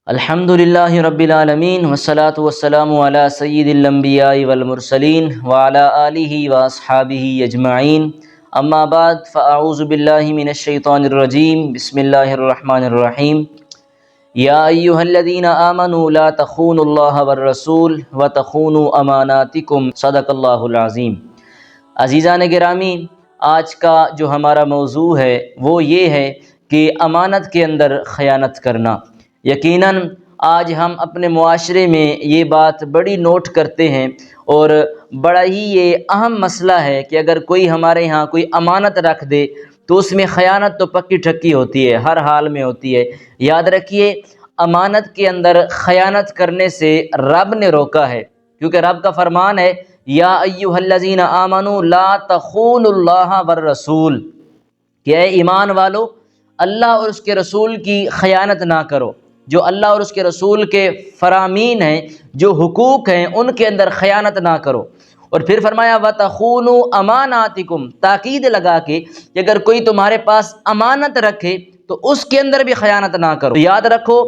الحمدللہ رب العالمین والصلاة والسلام علی سید الانبیاء والمرسلین وعلی آلہ واصحابہ اجمعین اما بعد فاعوذ باللہ من الشیطان الرجیم بسم اللہ الرحمن الرحیم یا ایہا الذین آمنوا لا تخونوا اللہ والرسول وتخونوا اماناتکم صدق اللہ العظیم۔ عزیزان گرامی، آج کا جو ہمارا موضوع ہے وہ یہ ہے کہ امانت کے اندر خیانت کرنا۔ یقیناً آج ہم اپنے معاشرے میں یہ بات بڑی نوٹ کرتے ہیں اور بڑا ہی یہ اہم مسئلہ ہے کہ اگر کوئی ہمارے ہاں کوئی امانت رکھ دے تو اس میں خیانت تو پکی ٹھکی ہوتی ہے، ہر حال میں ہوتی ہے۔ یاد رکھیے، امانت کے اندر خیانت کرنے سے رب نے روکا ہے، کیونکہ رب کا فرمان ہے یا ایھا الذین آمنوا لا تخونوا اللہ والرسول، کہ اے ایمان والو اللہ اور اس کے رسول کی خیانت نہ کرو۔ جو اللہ اور اس کے رسول کے فرامین ہیں، جو حقوق ہیں، ان کے اندر خیانت نہ کرو۔ اور پھر فرمایا وَتَخُونُوا أَمَانَاتِكُمْ، تاکید لگا کے کہ اگر کوئی تمہارے پاس امانت رکھے تو اس کے اندر بھی خیانت نہ کرو۔ تو یاد رکھو،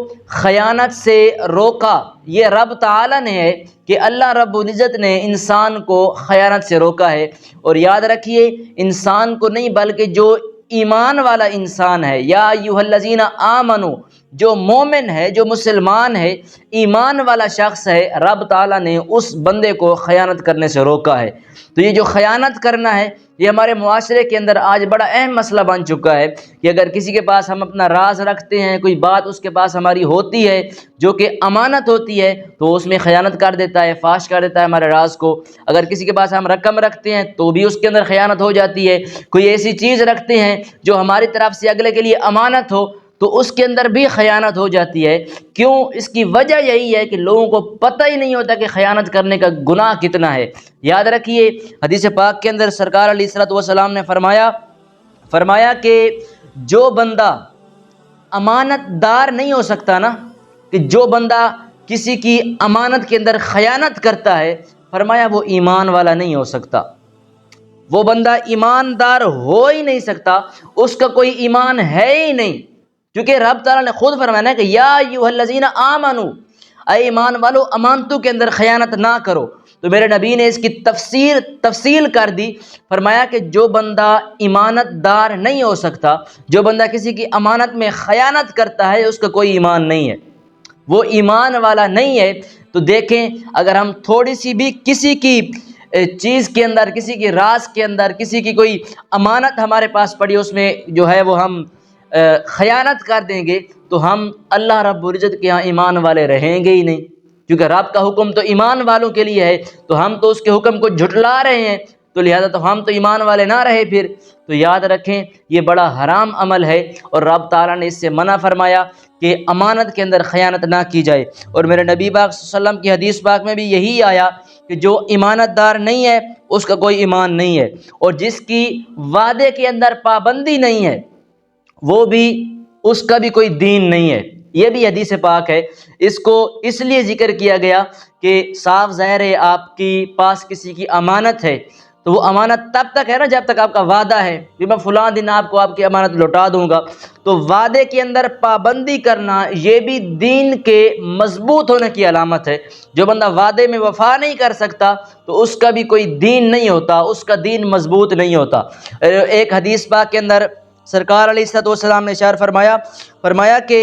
خیانت سے روکا یہ رب تعالی نے ہے، کہ اللہ رب العزت نے انسان کو خیانت سے روکا ہے۔ اور یاد رکھیے، انسان کو نہیں بلکہ جو ایمان والا انسان ہے، یا ایھا الذین آمنوا، جو مومن ہے، جو مسلمان ہے، ایمان والا شخص ہے، رب تعالیٰ نے اس بندے کو خیانت کرنے سے روکا ہے۔ تو یہ جو خیانت کرنا ہے، یہ ہمارے معاشرے کے اندر آج بڑا اہم مسئلہ بن چکا ہے کہ اگر کسی کے پاس ہم اپنا راز رکھتے ہیں، کوئی بات اس کے پاس ہماری ہوتی ہے جو کہ امانت ہوتی ہے، تو اس میں خیانت کر دیتا ہے، فاش کر دیتا ہے ہمارے راز کو۔ اگر کسی کے پاس ہم رقم رکھتے ہیں تو بھی اس کے اندر خیانت ہو جاتی ہے۔ کوئی ایسی چیز رکھتے ہیں جو ہماری طرف سے اگلے کے لیے امانت ہو تو اس کے اندر بھی خیانت ہو جاتی ہے۔ کیوں؟ اس کی وجہ یہی ہے کہ لوگوں کو پتہ ہی نہیں ہوتا کہ خیانت کرنے کا گناہ کتنا ہے۔ یاد رکھیے، حدیث پاک کے اندر سرکار علیہ الصلوۃ والسلام نے فرمایا کہ جو بندہ امانت دار نہیں ہو سکتا نا، کہ جو بندہ کسی کی امانت کے اندر خیانت کرتا ہے، فرمایا وہ ایمان والا نہیں ہو سکتا، وہ بندہ ایماندار ہو ہی نہیں سکتا، اس کا کوئی ایمان ہے ہی نہیں۔ کیونکہ رب تعالیٰ نے خود فرمایا کہ یا ایھا الذین آمنوا، اے ایمان والو امانتوں کے اندر خیانت نہ کرو۔ تو میرے نبی نے اس کی تفصیل کر دی، فرمایا کہ جو بندہ ایمانت دار نہیں ہو سکتا، جو بندہ کسی کی امانت میں خیانت کرتا ہے، اس کا کوئی ایمان نہیں ہے، وہ ایمان والا نہیں ہے۔ تو دیکھیں، اگر ہم تھوڑی سی بھی کسی کی چیز کے اندر، کسی کی راز کے اندر، کسی کی کوئی امانت ہمارے پاس پڑی، اس میں جو ہے وہ ہم خیانت کر دیں گے تو ہم اللہ رب العزت کے ہاں ایمان والے رہیں گے ہی نہیں، کیونکہ رب کا حکم تو ایمان والوں کے لیے ہے، تو ہم تو اس کے حکم کو جھٹلا رہے ہیں، تو لہذا تو ہم تو ایمان والے نہ رہے پھر۔ تو یاد رکھیں، یہ بڑا حرام عمل ہے اور رب تعالیٰ نے اس سے منع فرمایا کہ امانت کے اندر خیانت نہ کی جائے۔ اور میرے نبی پاک صلی اللہ علیہ وسلم کی حدیث پاک میں بھی یہی آیا کہ جو ایمانت دار نہیں ہے اس کا کوئی ایمان نہیں ہے، اور جس کی وعدے کے اندر پابندی نہیں ہے وہ بھی، اس کا بھی کوئی دین نہیں ہے۔ یہ بھی حدیث پاک ہے۔ اس کو اس لیے ذکر کیا گیا کہ صاف ظاہر ہے، آپ کی پاس کسی کی امانت ہے تو وہ امانت تب تک ہے نا جب تک آپ کا وعدہ ہے کہ میں فلاں دن آپ کو آپ کی امانت لوٹا دوں گا۔ تو وعدے کے اندر پابندی کرنا یہ بھی دین کے مضبوط ہونے کی علامت ہے۔ جو بندہ وعدے میں وفا نہیں کر سکتا تو اس کا بھی کوئی دین نہیں ہوتا، اس کا دین مضبوط نہیں ہوتا۔ ایک حدیث پاک کے اندر سرکار علیہ الصلوۃ والسلام نے ارشاد فرمایا کہ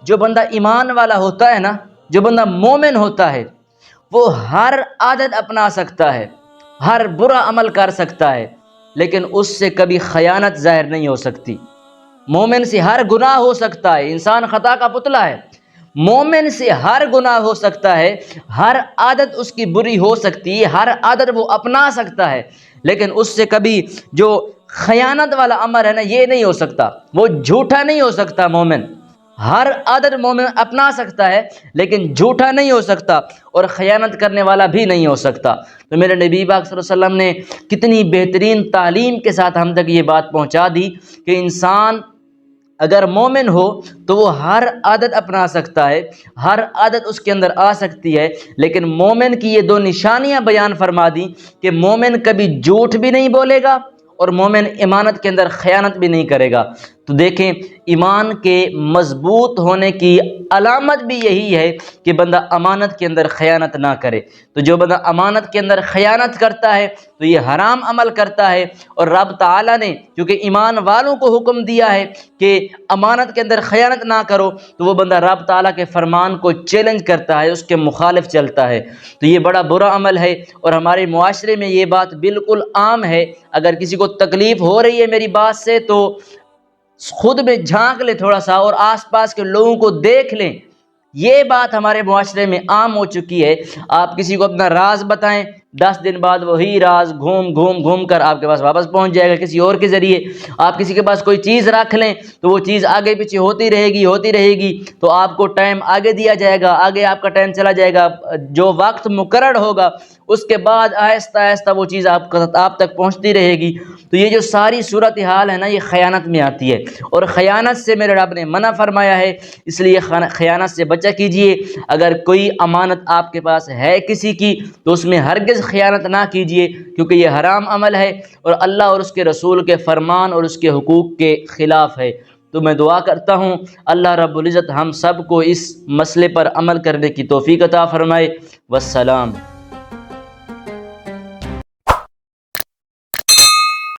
جو بندہ ایمان والا ہوتا ہے نا، جو بندہ مومن ہوتا ہے، وہ ہر عادت اپنا سکتا ہے، ہر برا عمل کر سکتا ہے، لیکن اس سے کبھی خیانت ظاہر نہیں ہو سکتی۔ مومن سے ہر گناہ ہو سکتا ہے، انسان خطا کا پتلا ہے، مومن سے ہر گناہ ہو سکتا ہے، ہر عادت اس کی بری ہو سکتی ہے، ہر عادت وہ اپنا سکتا ہے، لیکن اس سے کبھی جو خیانت والا عمل ہے نا، یہ نہیں ہو سکتا، وہ جھوٹا نہیں ہو سکتا۔ مومن ہر عادت مومن اپنا سکتا ہے لیکن جھوٹا نہیں ہو سکتا، اور خیانت کرنے والا بھی نہیں ہو سکتا۔ تو میرے نبی پاک صلی اللہ علیہ وسلم نے کتنی بہترین تعلیم کے ساتھ ہم تک یہ بات پہنچا دی کہ انسان اگر مومن ہو تو وہ ہر عادت اپنا سکتا ہے، ہر عادت اس کے اندر آ سکتی ہے، لیکن مومن کی یہ دو نشانیاں بیان فرما دی کہ مومن کبھی جھوٹ بھی نہیں بولے گا اور مومن امانت کے اندر خیانت بھی نہیں کرے گا۔ تو دیکھیں ایمان کے مضبوط ہونے کی علامت بھی یہی ہے کہ بندہ امانت کے اندر خیانت نہ کرے۔ تو جو بندہ امانت کے اندر خیانت کرتا ہے تو یہ حرام عمل کرتا ہے، اور رب تعالیٰ نے کیونکہ ایمان والوں کو حکم دیا ہے کہ امانت کے اندر خیانت نہ کرو، تو وہ بندہ رب تعالیٰ کے فرمان کو چیلنج کرتا ہے، اس کے مخالف چلتا ہے، تو یہ بڑا برا عمل ہے۔ اور ہمارے معاشرے میں یہ بات بالکل عام ہے۔ اگر کسی کو تکلیف ہو رہی ہے میری بات سے تو خود میں جھانک لے تھوڑا سا، اور آس پاس کے لوگوں کو دیکھ لیں۔ یہ بات ہمارے معاشرے میں عام ہو چکی ہے۔ آپ کسی کو اپنا راز بتائیں، 10 دن بعد وہی راز گھوم کر آپ کے پاس واپس پہنچ جائے گا کسی اور کے ذریعے۔ آپ کسی کے پاس کوئی چیز رکھ لیں تو وہ چیز آگے پیچھے ہوتی رہے گی، تو آپ کو ٹائم آگے دیا جائے گا، آگے آپ کا ٹائم چلا جائے گا، جو وقت مقرر ہوگا اس کے بعد آہستہ آہستہ وہ چیز آپ تک پہنچتی رہے گی۔ تو یہ جو ساری صورتحال ہے نا، یہ خیانت میں آتی ہے، اور خیانت سے میرے رب نے منع فرمایا ہے، اس لیے خیانت سے بچا کیجئے۔ اگر کوئی امانت آپ کے پاس ہے کسی کی تو اس میں ہرگز خیانت نہ کیجئے، کیونکہ یہ حرام عمل ہے اور اللہ اور اس کے رسول کے فرمان اور اس کے حقوق کے خلاف ہے۔ تو میں دعا کرتا ہوں اللہ رب العزت ہم سب کو اس مسئلے پر عمل کرنے کی توفیق عطا فرمائے۔ والسلام۔